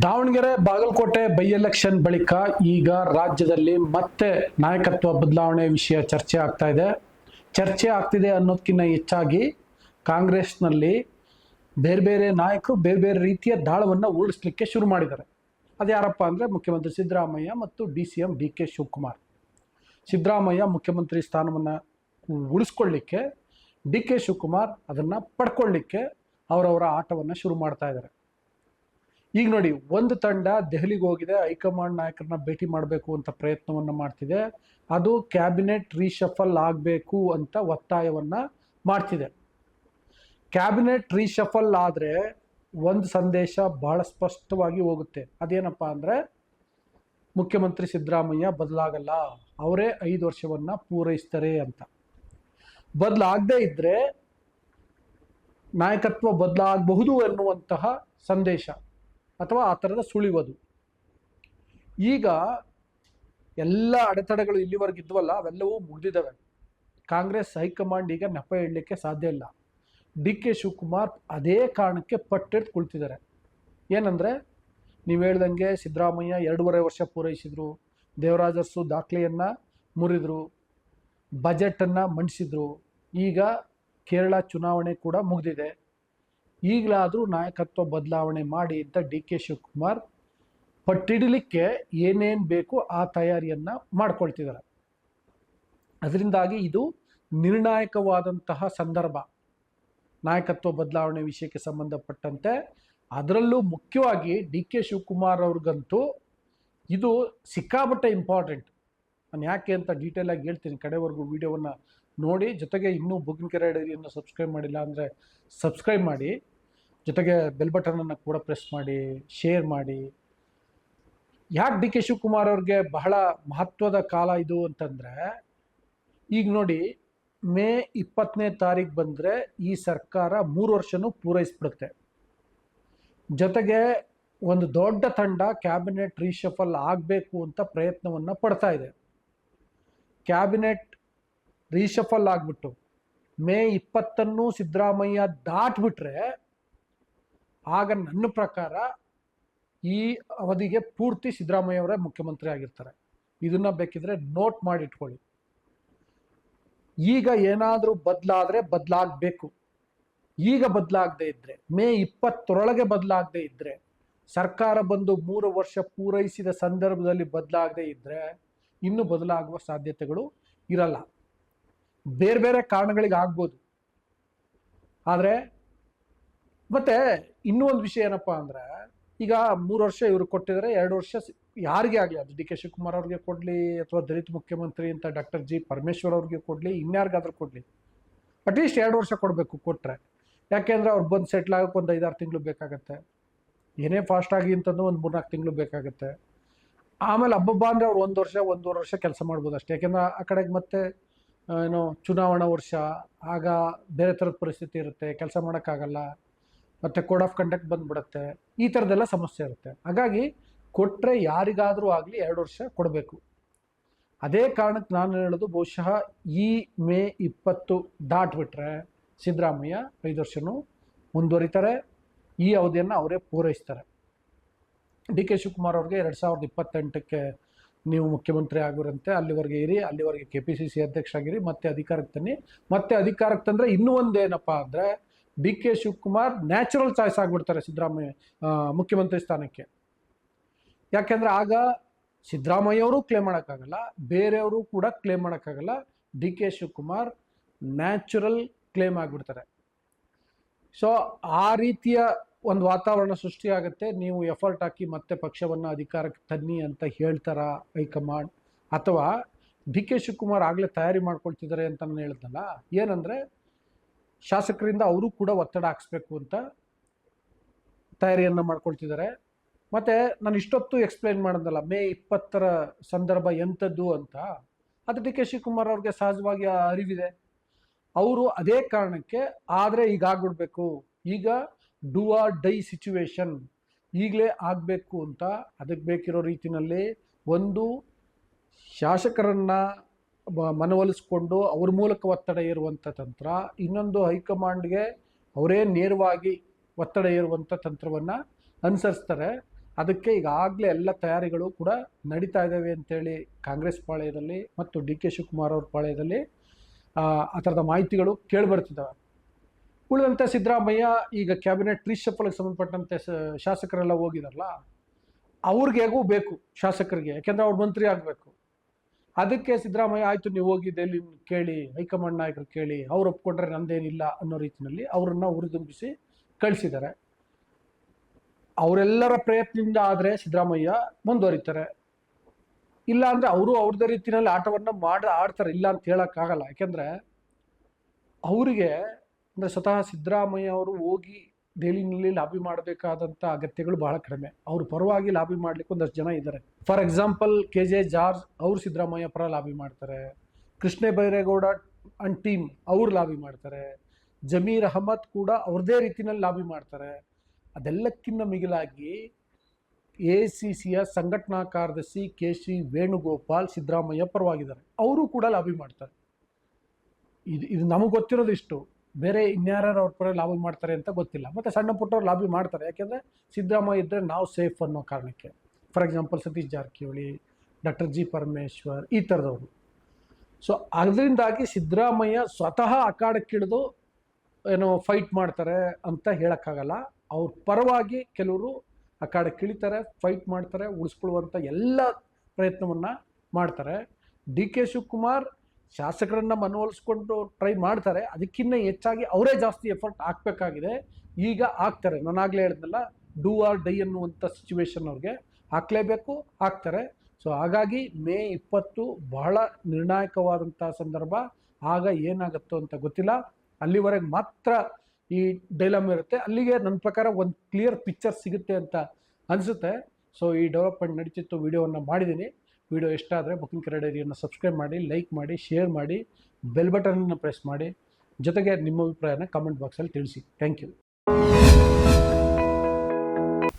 Davanagere Bagalkot by election ಬಳಿಕ ಈಗ ರಾಜ್ಯದಲ್ಲಿ ಮತ್ತೆ ನಾಯಕತ್ವ ಬದಲಾವಣೆ ವಿಷಯ ಚರ್ಚೆ ಆಗ್ತಿದೆ ಅನ್ನೋದಕ್ಕಿಂತ ಹೆಚ್ಚಾಗಿ ಕಾಂಗ್ರೆಸ್ನಲ್ಲಿ ಬೇರೆ ಬೇರೆ ನಾಯಕರು ಬೇರೆ ಬೇರೆ ರೀತಿಯ ದಾಳವನ್ನು ಉಳಿಸ್ಲಿಕ್ಕೆ ಶುರು ಮಾಡಿದ್ದಾರೆ. ಅದು ಯಾರಪ್ಪ ಅಂದರೆ ಮುಖ್ಯಮಂತ್ರಿ ಸಿದ್ದರಾಮಯ್ಯ ಮತ್ತು DCM DK ಶಿವಕುಮಾರ್. ಸಿದ್ದರಾಮಯ್ಯ ಮುಖ್ಯಮಂತ್ರಿ ಸ್ಥಾನವನ್ನು ಉಳಿಸ್ಕೊಳ್ಳಿಕ್ಕೆ, DK ಶಿವಕುಮಾರ್ ಅದನ್ನು ಪಡ್ಕೊಳ್ಳಿಕ್ಕೆ ಅವರವರ ಆಟವನ್ನು ಶುರು ಮಾಡ್ತಾ ಇದ್ದಾರೆ. ಈಗ ನೋಡಿ, ಒಂದು ತಂಡ ದೆಹಲಿಗೆ ಹೋಗಿದೆ, ಹೈಕಮಾಂಡ್ ನಾಯಕರನ್ನ ಭೇಟಿ ಮಾಡಬೇಕು ಅಂತ ಪ್ರಯತ್ನವನ್ನು ಮಾಡ್ತಿದೆ. ಅದು ಕ್ಯಾಬಿನೆಟ್ ರೀಶಫಲ್ ಆಗಬೇಕು ಅಂತ ಒತ್ತಾಯವನ್ನು ಮಾಡ್ತಿದೆ. ಕ್ಯಾಬಿನೆಟ್ ರೀಶಫಲ್ ಆದರೆ ಒಂದು ಸಂದೇಶ ಬಹಳ ಸ್ಪಷ್ಟವಾಗಿ ಹೋಗುತ್ತೆ. ಅದೇನಪ್ಪ ಅಂದರೆ ಮುಖ್ಯಮಂತ್ರಿ ಸಿದ್ದರಾಮಯ್ಯ ಬದಲಾಗಲ್ಲ, ಅವರೇ 5 ವರ್ಷವನ್ನು ಪೂರೈಸ್ತಾರೆ ಅಂತ. ಬದಲಾಗದೇ ಇದ್ದರೆ ನಾಯಕತ್ವ ಬದಲಾಗಬಹುದು ಎನ್ನುವಂತಹ ಸಂದೇಶ ಅಥವಾ ಆ ಥರದ ಸುಳಿವದು. ಈಗ ಎಲ್ಲ ಅಡೆತಡೆಗಳು ಇಲ್ಲಿವರೆಗಿದ್ವಲ್ಲ, ಅವೆಲ್ಲವೂ ಮುಗಿದಿದ್ದಾವೆ. ಕಾಂಗ್ರೆಸ್ ಹೈಕಮಾಂಡ್ ಈಗ ನೆಪ ಇಡಲಿಕ್ಕೆ ಸಾಧ್ಯ ಇಲ್ಲ. DK ಶಿವಕುಮಾರ್ ಅದೇ ಕಾರಣಕ್ಕೆ ಪಟ್ಟೆಡ್ದು ಕುಳಿತಿದ್ದಾರೆ. ಏನಂದರೆ, ನೀವು ಹೇಳ್ದಂಗೆ ಸಿದ್ದರಾಮಯ್ಯ 2.5 ವರ್ಷ ಪೂರೈಸಿದರು, ದೇವರಾಜ ಅರಸು ದಾಖಲೆಯನ್ನು ಮುರಿದರು, ಬಜೆಟನ್ನು ಮಂಡಿಸಿದರು. ಈಗ ಕೇರಳ ಚುನಾವಣೆ ಕೂಡ ಮುಗಿದಿದೆ. ಈಗಲಾದರೂ ನಾಯಕತ್ವ ಬದಲಾವಣೆ ಮಾಡಿ ಅಂತ DK ಶಿವಕುಮಾರ್ ಪಟ್ಟಿಡಲಿಕ್ಕೆ ಏನೇನು ಬೇಕು ಆ ತಯಾರಿಯನ್ನು ಮಾಡ್ಕೊಳ್ತಿದ್ದಾರೆ. ಅದರಿಂದಾಗಿ ಇದು ನಿರ್ಣಾಯಕವಾದಂತಹ ಸಂದರ್ಭ ನಾಯಕತ್ವ ಬದಲಾವಣೆ ವಿಷಯಕ್ಕೆ ಸಂಬಂಧಪಟ್ಟಂತೆ. ಅದರಲ್ಲೂ ಮುಖ್ಯವಾಗಿ DK ಶಿವಕುಮಾರ್ ಅವ್ರಿಗಂತೂ ಇದು ಸಿಕ್ಕಾಪಟ್ಟೆ ಇಂಪಾರ್ಟೆಂಟ್. ನಾನು ಯಾಕೆ ಅಂತ ಡೀಟೇಲಾಗಿ ಹೇಳ್ತೀನಿ, ಕಡೆವರೆಗೂ ವಿಡಿಯೋವನ್ನು ನೋಡಿ. ಜೊತೆಗೆ ಇನ್ನೂ ಬುಗ್ಗಿನಕೆರೆ ಡೈರಿಯನ್ನು ಸಬ್ಸ್ಕ್ರೈಬ್ ಮಾಡಿಲ್ಲ ಅಂದರೆ ಸಬ್ಸ್ಕ್ರೈಬ್ ಮಾಡಿ, ಜೊತೆಗೆ ಬೆಲ್ ಬಟನನ್ನು ಕೂಡ ಪ್ರೆಸ್ ಮಾಡಿ, ಶೇರ್ ಮಾಡಿ. ಯಾಕೆ DK ಶಿವಕುಮಾರ್ ಅವ್ರಿಗೆ ಬಹಳ ಮಹತ್ವದ ಕಾಲ ಇದು ಅಂತಂದರೆ, ಈಗ ನೋಡಿ, ಮೇ 20ನೇ ತಾರೀಕು ಬಂದರೆ ಈ ಸರ್ಕಾರ 3 ವರ್ಷನೂ ಪೂರೈಸ್ಬಿಡುತ್ತೆ. ಜೊತೆಗೆ ಒಂದು ದೊಡ್ಡ ತಂಡ ಕ್ಯಾಬಿನೆಟ್ ರೀಶಫಲ್ ಆಗಬೇಕು ಅಂತ ಪ್ರಯತ್ನವನ್ನು ಪಡ್ತಾ ಇದೆ. ಕ್ಯಾಬಿನೆಟ್ ರೀಶಫಲ್ ಆಗಿಬಿಟ್ಟು ಮೇ 20ನ್ನು ಸಿದ್ದರಾಮಯ್ಯ ದಾಟ್ಬಿಟ್ರೆ ಆಗ ನನ್ನ ಪ್ರಕಾರ ಈ ಅವಧಿಗೆ ಪೂರ್ತಿ ಸಿದ್ದರಾಮಯ್ಯ ಅವರೇ ಮುಖ್ಯಮಂತ್ರಿ ಆಗಿರ್ತಾರೆ. ಇದನ್ನ ಬೇಕಿದ್ರೆ ನೋಟ್ ಮಾಡಿ ಇಟ್ಕೊಳ್ಳಿ. ಈಗ ಏನಾದರೂ ಬದಲಾದರೆ ಬದಲಾಗಬೇಕು. ಈಗ ಬದಲಾಗದೇ ಇದ್ದರೆ, ಮೇ 20ರೊಳಗೆ ಬದಲಾಗದೇ ಇದ್ದರೆ, ಸರ್ಕಾರ ಬಂದು 3 ವರ್ಷ ಪೂರೈಸಿದ ಸಂದರ್ಭದಲ್ಲಿ ಬದಲಾಗದೇ ಇದ್ದರೆ ಇನ್ನೂ ಬದಲಾಗುವ ಸಾಧ್ಯತೆಗಳು ಇರಲ್ಲ. ಬೇರೆ ಬೇರೆ ಕಾರಣಗಳಿಗೆ ಆಗ್ಬೋದು. ಆದರೆ ಮತ್ತೆ ಇನ್ನೂ ಒಂದು ವಿಷಯ ಏನಪ್ಪ ಅಂದರೆ, ಈಗ 3 ವರ್ಷ ಇವರು ಕೊಟ್ಟಿದ್ದಾರೆ, 2 ವರ್ಷ ಯಾರಿಗೆ ಆಗಲಿ, ಅದು DK ಶಿವಕುಮಾರ್ ಅವ್ರಿಗೆ ಕೊಡಲಿ ಅಥವಾ ದಲಿತ ಮುಖ್ಯಮಂತ್ರಿ ಅಂತ ಡಾಕ್ಟರ್ G ಪರಮೇಶ್ವರ್ ಅವ್ರಿಗೆ ಕೊಡಲಿ, ಇನ್ಯಾರಿಗಾದ್ರೂ ಕೊಡಲಿ, ಅಟ್ಲೀಸ್ಟ್ 2 ವರ್ಷ ಕೊಡಬೇಕು. ಕೊಟ್ಟರೆ ಯಾಕೆಂದರೆ ಅವ್ರು ಬಂದು ಸೆಟ್ಲ್ ಆಗೋಕ್ಕೆ ಒಂದು 5-6 ತಿಂಗಳು ಬೇಕಾಗತ್ತೆ. ಏನೇ ಫಾಸ್ಟಾಗಿ ಅಂತಂದು ಒಂದು 3-4 ತಿಂಗಳು ಬೇಕಾಗತ್ತೆ. ಆಮೇಲೆ ಹಬ್ಬಬ್ಬ ಅಂದರೆ ಅವ್ರು 1 ವರ್ಷ 1.5 ವರ್ಷ ಕೆಲಸ ಮಾಡ್ಬೋದು ಅಷ್ಟೇ. ಯಾಕೆಂದರೆ ಆ ಕಡೆಗೆ ಮತ್ತೆ ಚುನಾವಣಾ ವರ್ಷ, ಆಗ ಬೇರೆ ಥರದ ಪರಿಸ್ಥಿತಿ ಇರುತ್ತೆ, ಕೆಲಸ ಮಾಡೋಕ್ಕಾಗಲ್ಲ, ಮತ್ತು ಕೋಡ್ ಆಫ್ ಕಂಡಕ್ಟ್ ಬಂದುಬಿಡುತ್ತೆ, ಈ ಥರದ್ದೆಲ್ಲ ಸಮಸ್ಯೆ ಇರುತ್ತೆ. ಹಾಗಾಗಿ ಕೊಟ್ಟರೆ ಯಾರಿಗಾದರೂ ಆಗಲಿ 2 ವರ್ಷ ಕೊಡಬೇಕು. ಅದೇ ಕಾರಣಕ್ಕೆ ನಾನು ಹೇಳೋದು, ಬಹುಶಃ ಈ ಮೇ 20 ದಾಟ್ಬಿಟ್ರೆ ಸಿದ್ದರಾಮಯ್ಯ 5 ವರ್ಷನೂ ಮುಂದುವರಿತಾರೆ, ಈ ಅವಧಿಯನ್ನು ಅವರೇ ಪೂರೈಸ್ತಾರೆ. DK ಶಿವಕುಮಾರ್ ಅವ್ರಿಗೆ 2028ಕ್ಕೆ ನೀವು ಮುಖ್ಯಮಂತ್ರಿ ಆಗಿರಂತೆ, ಅಲ್ಲಿವರೆಗೆ ಇರಿ, ಅಲ್ಲಿವರೆಗೆ KPCC ಅಧ್ಯಕ್ಷರಾಗಿರಿ, ಮತ್ತೆ ಅಧಿಕಾರಕ್ಕೆ ತನ್ನಿ. ಮತ್ತೆ ಅಧಿಕಾರಕ್ಕೆ ತಂದರೆ ಇನ್ನೂ ಒಂದೇನಪ್ಪ ಅಂದರೆ, DK ಶಿವಕುಮಾರ್ ನ್ಯಾಚುರಲ್ ಚಾಯ್ಸ್ ಆಗಿಬಿಡ್ತಾರೆ ಸಿದ್ದರಾಮಯ್ಯ ಮುಖ್ಯಮಂತ್ರಿ ಸ್ಥಾನಕ್ಕೆ. ಯಾಕೆಂದರೆ ಆಗ ಸಿದ್ದರಾಮಯ್ಯವರು ಕ್ಲೇಮ್ ಮಾಡೋಕ್ಕಾಗಲ್ಲ, ಬೇರೆಯವರು ಕೂಡ ಕ್ಲೇಮ್ ಮಾಡೋಕ್ಕಾಗಲ್ಲ. DK ಶಿವಕುಮಾರ್ ನ್ಯಾಚುರಲ್ ಕ್ಲೇಮ್ ಆಗಿಬಿಡ್ತಾರೆ. ಸೊ ಆ ರೀತಿಯ ಒಂದು ವಾತಾವರಣ ಸೃಷ್ಟಿಯಾಗುತ್ತೆ. ನೀವು ಎಫರ್ಟ್ ಹಾಕಿ ಮತ್ತೆ ಪಕ್ಷವನ್ನು ಅಧಿಕಾರಕ್ಕೆ ತನ್ನಿ ಅಂತ ಹೇಳ್ತಾರ ಹೈಕಮಾಂಡ್, ಅಥವಾ DK ಶಿವಕುಮಾರ್ ಆಗಲೇ ತಯಾರಿ ಮಾಡ್ಕೊಳ್ತಿದ್ದಾರೆ ಅಂತ ನಾನು ಹೇಳಿದ್ನಲ್ಲ, ಏನಂದರೆ ಶಾಸಕರಿಂದ ಅವರು ಕೂಡ ಒತ್ತಡ ಹಾಕ್ಸ್ಬೇಕು ಅಂತ ತಯಾರಿಯನ್ನು ಮಾಡ್ಕೊಳ್ತಿದ್ದಾರೆ. ಮತ್ತು ನಾನು ಇಷ್ಟೊತ್ತು ಎಕ್ಸ್ಪ್ಲೈನ್ ಮಾಡೋದಲ್ಲ ಮೇ 20ರ ಸಂದರ್ಭ ಎಂಥದ್ದು ಅಂತ, ಅದು DK ಶಿವಕುಮಾರ್ ಅವ್ರಿಗೆ ಸಹಜವಾಗಿ ಅರಿವಿದೆ. ಅವರು ಅದೇ ಕಾರಣಕ್ಕೆ ಆದರೆ ಈಗ ಆಗ್ಬಿಡ್ಬೇಕು, ಈಗ ಡೂ ಆರ್ ಡೈ ಸಿಚುವೇಶನ್ ಈಗಲೇ ಆಗಬೇಕು ಅಂತ, ಅದಕ್ಕೆ ಬೇಕಿರೋ ರೀತಿಯಲ್ಲಿ ಒಂದು ಶಾಸಕರನ್ನು ಮನವೊಲಿಸ್ಕೊಂಡು ಅವ್ರ ಮೂಲಕ ಒತ್ತಡ ಏರುವಂಥ ತಂತ್ರ, ಇನ್ನೊಂದು ಹೈಕಮಾಂಡ್ಗೆ ಅವರೇ ನೇರವಾಗಿ ಒತ್ತಡ ಏರುವಂಥ ತಂತ್ರವನ್ನು ಅನುಸರಿಸ್ತಾರೆ. ಅದಕ್ಕೆ ಈಗಾಗಲೇ ಎಲ್ಲ ತಯಾರಿಗಳು ಕೂಡ ನಡೀತಾ ಇದ್ದಾವೆ ಅಂತೇಳಿ ಕಾಂಗ್ರೆಸ್ ಪಾಳ್ಯದಲ್ಲಿ ಮತ್ತು ಡಿ ಕೆ ಶಿವಕುಮಾರ್ ಅವ್ರ ಪಾಳ್ಯದಲ್ಲಿ ಆ ಥರದ ಮಾಹಿತಿಗಳು ಕೇಳಿಬರ್ತಿದ್ದಾವೆ. ಉಳಿದಂತೆ ಸಿದ್ದರಾಮಯ್ಯ ಈಗ ಕ್ಯಾಬಿನೆಟ್ ರೀಶಫಲ್ಗೆ ಸಂಬಂಧಪಟ್ಟಂತೆ ಶಾಸಕರೆಲ್ಲ ಹೋಗಿದಾರಲ್ಲ, ಅವ್ರಿಗೆ ಹೇಗೂ ಬೇಕು ಶಾಸಕರಿಗೆ, ಯಾಕೆಂದ್ರೆ ಅವ್ರು ಮಂತ್ರಿ ಆಗಬೇಕು. ಅದಕ್ಕೆ ಸಿದ್ದರಾಮಯ್ಯ ಆಯಿತು ನೀವು ಹೋಗಿ ಡೆಲ್ಲಿ ಕೇಳಿ, ಹೈಕಮಾಂಡ್ ನಾಯಕರು ಕೇಳಿ, ಅವ್ರು ಒಪ್ಕೊಂಡ್ರೆ ನಂದೇನಿಲ್ಲ ಅನ್ನೋ ರೀತಿಯಲ್ಲಿ ಅವರನ್ನು ಹುರಿದುಂಬಿಸಿ ಕಳಿಸಿದ್ದಾರೆ. ಅವರೆಲ್ಲರ ಪ್ರಯತ್ನದಿಂದ ಆದರೆ ಸಿದ್ದರಾಮಯ್ಯ ಮುಂದುವರಿತಾರೆ, ಇಲ್ಲ ಅಂದರೆ ಅವರು ಅವ್ರದ್ದೇ ರೀತಿಯಲ್ಲಿ ಆಟವನ್ನು ಆಡ್ತಾರೆ, ಇಲ್ಲ ಅಂತ ಹೇಳೋಕ್ಕಾಗಲ್ಲ. ಯಾಕೆಂದರೆ ಅವರಿಗೆ ಅಂದರೆ ಸ್ವತಃ ಸಿದ್ದರಾಮಯ್ಯ ಅವರು ಹೋಗಿ ದೆಹಲಿನಲ್ಲಿ ಲಾಬಿ ಮಾಡಬೇಕಾದಂಥ ಅಗತ್ಯಗಳು ಬಹಳ ಕಡಿಮೆ. ಅವ್ರ ಪರವಾಗಿ ಲಾಬಿ ಮಾಡ್ಲಿಕ್ಕೆ ಒಂದಷ್ಟು ಜನ ಇದ್ದಾರೆ. ಫಾರ್ ಎಕ್ಸಾಂಪಲ್ KJ ಜಾರ್ಜ್ ಅವರು ಸಿದ್ದರಾಮಯ್ಯ ಪರ ಲಾಬಿ ಮಾಡ್ತಾರೆ, ಕೃಷ್ಣ ಬೈರೇಗೌಡ ಅಂಡ್ ಟೀಮ್ ಅವರು ಲಾಬಿ ಮಾಡ್ತಾರೆ, ಜಮೀರ್ ಅಹಮದ್ ಕೂಡ ಅವ್ರದೇ ರೀತಿಯಲ್ಲಿ ಲಾಬಿ ಮಾಡ್ತಾರೆ. ಅದೆಲ್ಲಕ್ಕಿಂತ ಮಿಗಿಲಾಗಿ ACCಯ ಸಂಘಟನಾ ಕಾರ್ಯದರ್ಶಿ KC ವೇಣುಗೋಪಾಲ್ ಸಿದ್ದರಾಮಯ್ಯ ಪರವಾಗಿದ್ದಾರೆ, ಅವರು ಕೂಡ ಲಾಬಿ ಮಾಡ್ತಾರೆ. ಇದು ನಮಗೆ ಗೊತ್ತಿರೋದು ಇಷ್ಟು, ಬೇರೆ ಇನ್ಯಾರು ಅವ್ರ ಪರ ಲಾಬಿ ಮಾಡ್ತಾರೆ ಅಂತ ಗೊತ್ತಿಲ್ಲ. ಮತ್ತು ಸಣ್ಣ ಪುಟ್ಟವ್ರು ಲಾಬಿ ಮಾಡ್ತಾರೆ, ಯಾಕೆಂದರೆ ಸಿದ್ದರಾಮಯ್ಯ ಇದ್ದರೆ ನಾವು ಸೇಫ್ ಅನ್ನೋ ಕಾರಣಕ್ಕೆ. For example Satish Jarkiholi, Dr. G. Parameshwar, ಈ ಥರದವರು. ಸೊ ಅದರಿಂದಾಗಿ ಸಿದ್ದರಾಮಯ್ಯ ಸ್ವತಃ ಅಖಾಡಕ್ಕಿಳಿದು ಏನೋ ಫೈಟ್ ಮಾಡ್ತಾರೆ ಅಂತ ಹೇಳೋಕ್ಕಾಗಲ್ಲ. ಅವ್ರ ಪರವಾಗಿ ಕೆಲವರು ಅಖಾಡಕ್ಕಿಳಿತಾರೆ, ಫೈಟ್ ಮಾಡ್ತಾರೆ, ಉಳಿಸ್ಕೊಳ್ಳುವಂಥ ಎಲ್ಲ ಪ್ರಯತ್ನವನ್ನು ಮಾಡ್ತಾರೆ. ಡಿ ಕೆ ಶಿವಕುಮಾರ್ ಶಾಸಕರನ್ನು ಮನವೊಲಿಸ್ಕೊಂಡು ಟ್ರೈ ಮಾಡ್ತಾರೆ, ಅದಕ್ಕಿಂತ ಹೆಚ್ಚಾಗಿ ಅವರೇ ಜಾಸ್ತಿ ಎಫರ್ಟ್ ಹಾಕಬೇಕಾಗಿದೆ. ಈಗ ಹಾಕ್ತಾರೆ, ನಾನಾಗಲೇ ಹೇಳಿದ್ನಲ್ಲ, ಡೂ ಆರ್ ಡೈ ಅನ್ನುವಂಥ ಸಿಚುವೇಶನ್ ಅವ್ರಿಗೆ ಹಾಕಲೇಬೇಕು, ಹಾಕ್ತಾರೆ. ಸೊ ಹಾಗಾಗಿ ಮೇ 20 ಬಹಳ ನಿರ್ಣಾಯಕವಾದಂಥ ಸಂದರ್ಭ. ಆಗ ಏನಾಗುತ್ತೋ ಅಂತ ಗೊತ್ತಿಲ್ಲ, ಅಲ್ಲಿವರೆಗೆ ಮಾತ್ರ ಈ ಡೈಲಾಮ್ ಇರುತ್ತೆ. ಅಲ್ಲಿಗೆ ನನ್ನ ಪ್ರಕಾರ ಒಂದು ಕ್ಲಿಯರ್ ಪಿಕ್ಚರ್ ಸಿಗುತ್ತೆ ಅಂತ ಅನಿಸುತ್ತೆ. ಸೊ ಈ ಡೆವಲಪ್ಮೆಂಟ್ ನಡೀತಿತ್ತು, ವಿಡಿಯೋವನ್ನು ಮಾಡಿದ್ದೀನಿ. ವಿಡಿಯೋ ಇಷ್ಟ ಆದರೆ ಬುಕ್ಕಿಂಗ್ ಕನ್ನಡ ಡೈರಿಯನ್ನು ಸಬ್ಸ್ಕ್ರೈಬ್ ಮಾಡಿ, ಲೈಕ್ ಮಾಡಿ, ಶೇರ್ ಮಾಡಿ, ಬೆಲ್ ಬಟನನ್ನು ಪ್ರೆಸ್ ಮಾಡಿ. ಜೊತೆಗೆ ನಿಮ್ಮ ಅಭಿಪ್ರಾಯನ ಕಾಮೆಂಟ್ ಬಾಕ್ಸಲ್ಲಿ ತಿಳಿಸಿ. Thank you.